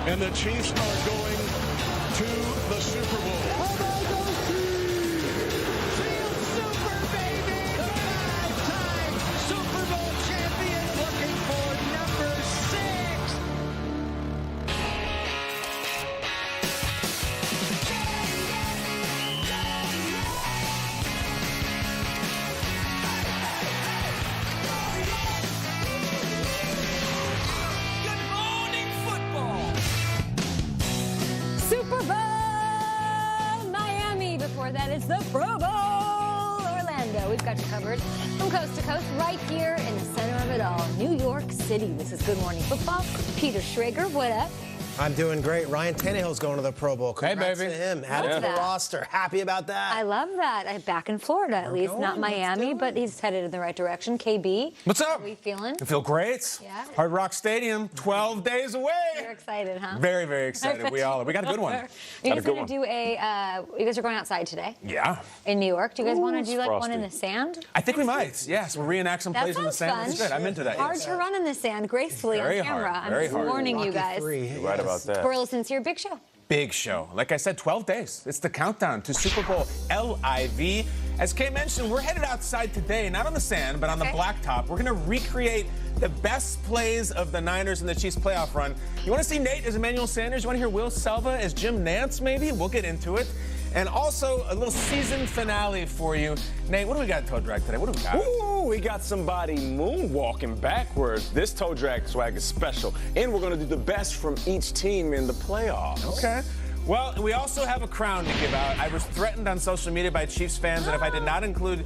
And the Chiefs are going to the Super Bowl. Super, baby! Five-time Super Bowl champion looking for number 6. Good morning, football! Super Bowl Miami. Before that, it's the Pro Bowl Orlando. We've got you covered from coast to coast, right here in the center of it all, New York City. This is Good Morning Football. Peter Schrager, what up? I'm doing great. Ryan Tannehill's going to the Pro Bowl. Congrats to him. Added to the roster. Happy about that. I love that. I'm back in Florida, at least. Not Miami, but he's headed in the right direction. KB. What's up? How are we feeling? I feel great. Yeah. Hard Rock Stadium, 12 days away. You're excited, huh? Very, very excited. We all are. We got a good one. You guys going to do you guys are going outside today? Yeah. In New York. Do you guys want to do like one in the sand? I think we might. Yes, we'll reenact some plays in the sand. Fun. It's good. I'm into that. Hard yes. to run in the sand gracefully Very on camera. hard. Very I'm just hard. warning you guys. You're right about that. We're listening to your big show. Big show. Like I said, 12 days. It's the countdown to Super Bowl LIV. As Kay mentioned, we're headed outside today, not on the sand, but on the blacktop. We're going to recreate the best plays of the Niners and the Chiefs playoff run. You want to see Nate as Emmanuel Sanders? You want to hear Will Selva as Jim Nantz, maybe? We'll get into it. And also a little season finale for you. Nate, what do we got in toe drag today? What do we got? Ooh, we got somebody moonwalking backwards. This toe drag swag is special. And we're going to do the best from each team in the playoffs. Okay. Well, we also have a crown to give out. I was threatened on social media by Chiefs fans that if I did not include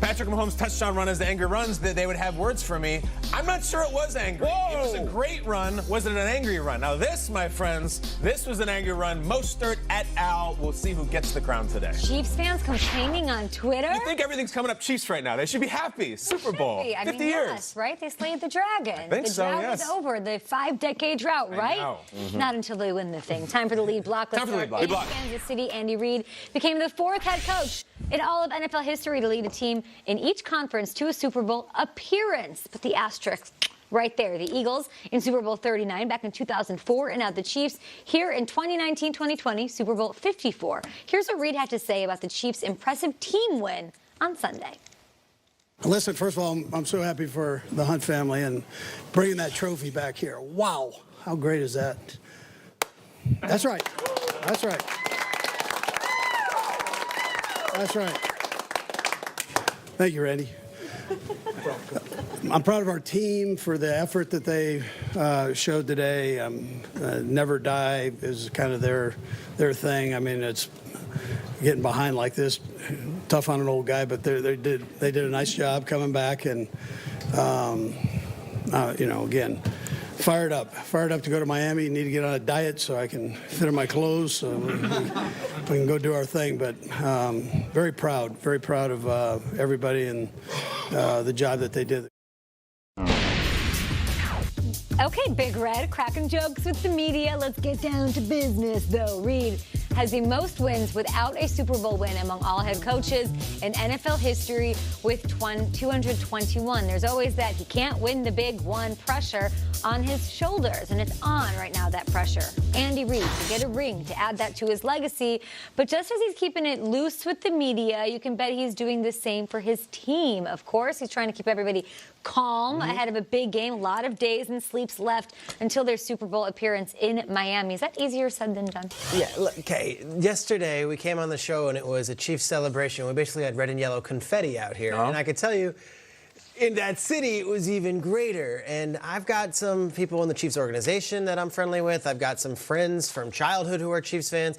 Patrick Mahomes' touchdown run as the angry runs, that they would have words for me. I'm not sure it was angry. It was a great run. Was it an angry run? Now this, my friends, this was an angry run. Mostert et al. We'll see who gets the crown today. Chiefs fans complaining on Twitter? You think everything's coming up Chiefs right now. They should be happy. Super Bowl. 50 years. Yes, right? They slayed the dragon. I think the so, drought yes. is over. The 5-decade drought, right? know. Not until they win the thing. Time for the lead block. Let's Time for the start lead block. in Kansas City. Andy Reid became the 4th head coach in all of NFL history to lead a team in each conference to a Super Bowl appearance. But the asterisk right there, the Eagles in Super Bowl 39 back in 2004, and now the Chiefs here in 2019-2020, Super Bowl 54. Here's what Reid had to say about the Chiefs' impressive team win on Sunday. Listen, first of all, I'm so happy for the Hunt family and bringing that trophy back here. Wow, how great is that? That's right. That's right. That's right. Thank you, Randy. I'm proud of our team for the effort that they showed today. Never die is kind of their thing. I mean, it's getting behind like this, tough on an old guy, but they did a nice job coming back, and again, fired up to go to Miami. Need to get on a diet so I can fit in my clothes so we can go do our thing. But very proud of everybody and the job that they did. Okay, Big Red, cracking jokes with the media. Let's get down to business, though. Reid has the most wins without a Super Bowl win among all head coaches in NFL history with 221. There's always that he can't win the big one pressure on his shoulders, and it's on right now, that pressure. Andy Reid to get a ring to add that to his legacy, but just as he's keeping it loose with the media, you can bet he's doing the same for his team. Of course, he's trying to keep everybody calm ahead of a big game. A lot of days and sleeps left until their Super Bowl appearance in Miami. Is that easier said than done? Yeah, look, okay. Yesterday we came on the show and it was a Chiefs celebration. We basically had red and yellow confetti out here, and I could tell you, in that city, it was even greater. And I've got some people in the Chiefs organization that I'm friendly with. I've got some friends from childhood who are Chiefs fans.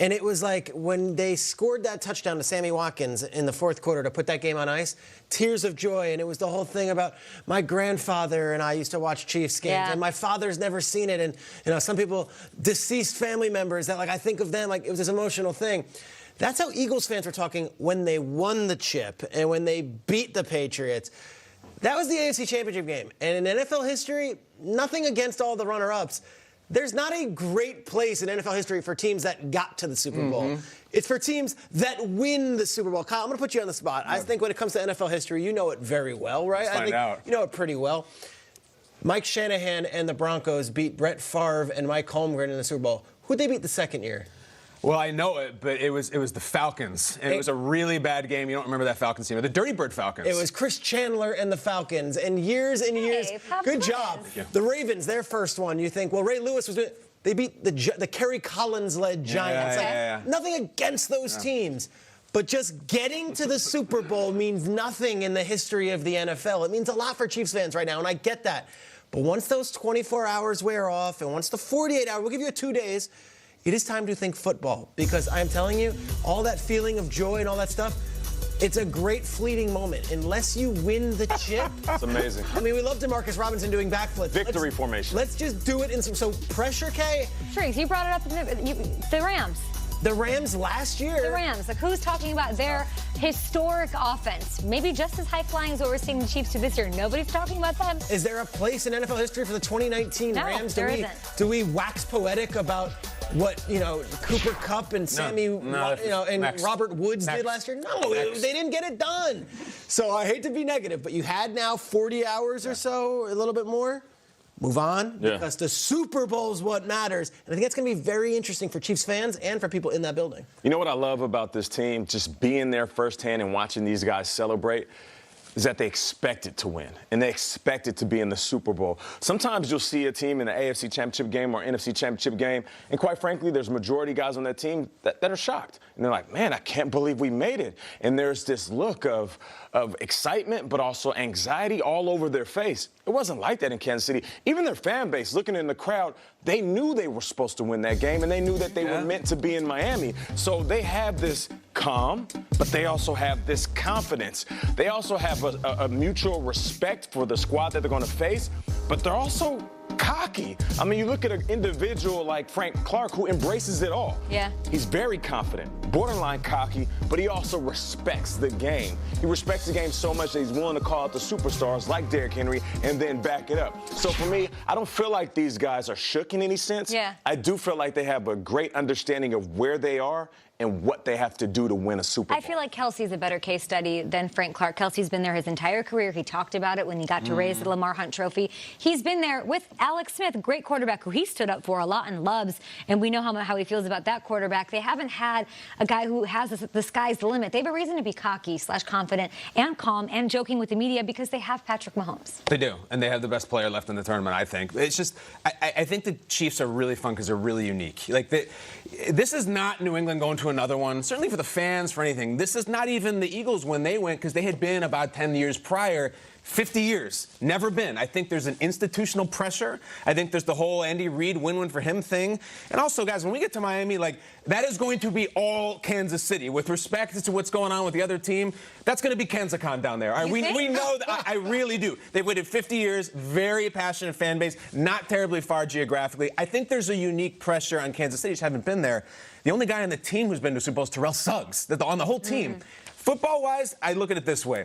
And it was like when they scored that touchdown to Sammy Watkins in the fourth quarter to put that game on ice, tears of joy. And it was the whole thing about my grandfather and I used to watch Chiefs games, and my father's never seen it. And some people, deceased family members, that like I think of them like it was this emotional thing. That's how Eagles fans were talking when they won the chip and when they beat the Patriots. That was the AFC Championship game. And in NFL history, nothing against all the runner-ups. There's not a great place in NFL history for teams that got to the Super Bowl. It's for teams that win the Super Bowl. Kyle, I'm going to put you on the spot. I think when it comes to NFL history, you know it very well, right? Let's find out. You know it pretty well. Mike Shanahan and the Broncos beat Brett Favre and Mike Holmgren in the Super Bowl. Who'd they beat the second year? Well, I know it, but it was the Falcons, and it was a really bad game. You don't remember that Falcons team, the Dirty Bird Falcons. It was Chris Chandler and the Falcons, and years and years. Good job. The Ravens, their first one. You think, well, Ray Lewis was doing. They beat the Kerry Collins-led Giants. Nothing against those teams. But just getting to the Super Bowl means nothing in the history of the NFL. It means a lot for Chiefs fans right now, and I get that. But once those 24 hours wear off, and once the 48 hours, we'll give you 2 days, it is time to think football. Because I'm telling you, all that feeling of joy and all that stuff, it's a great fleeting moment. Unless you win the chip. It's amazing. I mean, we love Demarcus Robinson doing backflips. Victory formation. Let's just do it in some. So pressure, Kay? Triggs, you brought it up. The Rams. The Rams last year. The Rams. Like, who's talking about their historic offense? Maybe just as high-flying as what we're seeing the Chiefs do this year. Nobody's talking about them. Is there a place in NFL history for the 2019 Rams? There isn't. Do we wax poetic about what, Cooper Kupp and and Robert Woods did last year? No, they didn't get it done. So I hate to be negative, but you had now 40 hours or so, a little bit more. Move on, because the Super Bowl is what matters. And I think that's going to be very interesting for Chiefs fans and for people in that building. You know what I love about this team, just being there firsthand and watching these guys celebrate, is that they expect it to win, and they expect it to be in the Super Bowl. Sometimes you'll see a team in the AFC Championship game or NFC Championship game, and quite frankly, there's majority guys on that team that are shocked. And they're like, man, I can't believe we made it. And there's this look of excitement, but also anxiety all over their face. It wasn't like that in Kansas City. Even their fan base, looking in the crowd, they knew they were supposed to win that game, and they knew that they were meant to be in Miami. So they have this calm, but they also have this confidence. They also have a mutual respect for the squad that they're going to face, but they're also cocky. I mean, you look at an individual like Frank Clark who embraces it all. Yeah. He's very confident, borderline cocky, but he also respects the game. He respects the game so much that he's willing to call out the superstars like Derrick Henry and then back it up. So for me, I don't feel like these guys are shook in any sense. Yeah. I do feel like they have a great understanding of where they are and what they have to do to win a Super Bowl. I feel like Kelsey's a better case study than Frank Clark. Kelsey's been there his entire career. He talked about it when he got to raise the Lamar Hunt Trophy. He's been there with Alex Smith, a great quarterback who he stood up for a lot and loves, and we know how he feels about that quarterback. They haven't had a guy who has the sky's the limit. They have a reason to be cocky / confident and calm and joking with the media because they have Patrick Mahomes. They do, and they have the best player left in the tournament, I think. It's just, I think the Chiefs are really fun because they're really unique. Like, this is not New England going to another one, certainly for the fans, for anything. This is not even the Eagles when they went, because they had been about 10 years prior. 50 years, never been. I think there's an institutional pressure. I think there's the whole Andy Reid win-win for him thing. And also, guys, when we get to Miami, like, that is going to be all Kansas City. With respect to what's going on with the other team, that's going to be KansasCon down there. We know that. I really do. They've waited 50 years, very passionate fan base, not terribly far geographically. I think there's a unique pressure on Kansas City. Just haven't been there. The only guy on the team who's been to Super Bowl is Terrell Suggs, on the whole team. Football-wise, I look at it this way.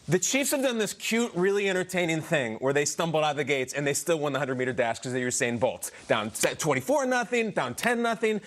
The Chiefs have done this cute, really entertaining thing where they stumbled out of the gates and they still won the 100-meter dash because they were Usain Bolt. Down 24-0, down 10-0.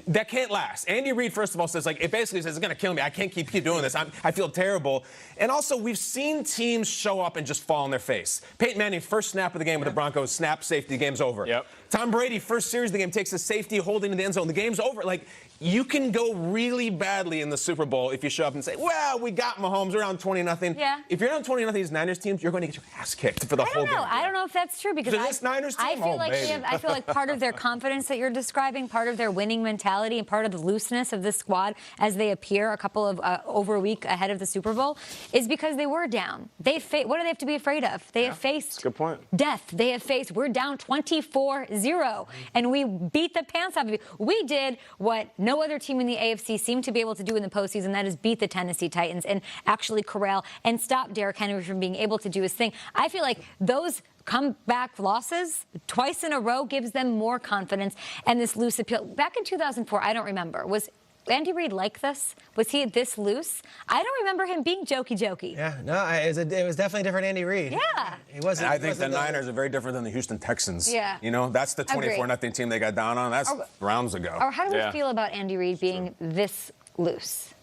That can't last. Andy Reid, first of all, says, it basically says, it's going to kill me. I can't keep doing this. I feel terrible. And also, we've seen teams show up and just fall on their face. Peyton Manning, first snap of the game with the Broncos, snap, safety, game's over. Yep. Tom Brady, first series of the game, takes a safety, holding in the end zone. The game's over. Like, you can go really badly in the Super Bowl if you show up and say, well, we got Mahomes. We're down 20-0. Yeah. If you're down 20-0 these Niners teams, you're going to get your ass kicked for the whole game. I don't know if that's true because this Niners team? I feel like part of their confidence that you're describing, part of their winning mentality, and part of the looseness of this squad as they appear a couple of over a week ahead of the Super Bowl is because they were down. What do they have to be afraid of? They have faced good point. Death. They have faced, we're down 24-0, and we beat the pants off of you. We did what no other team in the AFC seemed to be able to do in the postseason, that is beat the Tennessee Titans and actually corral and stop Derrick Henry from being able to do his thing. I feel like those comeback losses twice in a row gives them more confidence and this loose appeal. Back in 2004, I don't remember, was Andy Reid like this? Was he this loose? I don't remember him being jokey. Yeah, no, it was definitely different Andy Reid. Yeah. He wasn't. I think the Niners are very different than the Houston Texans. Yeah. That's the 24-0 team they got down on. That's rounds ago. Or how do we feel about Andy Reid being this loose?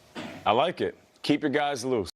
I like it. Keep your guys loose.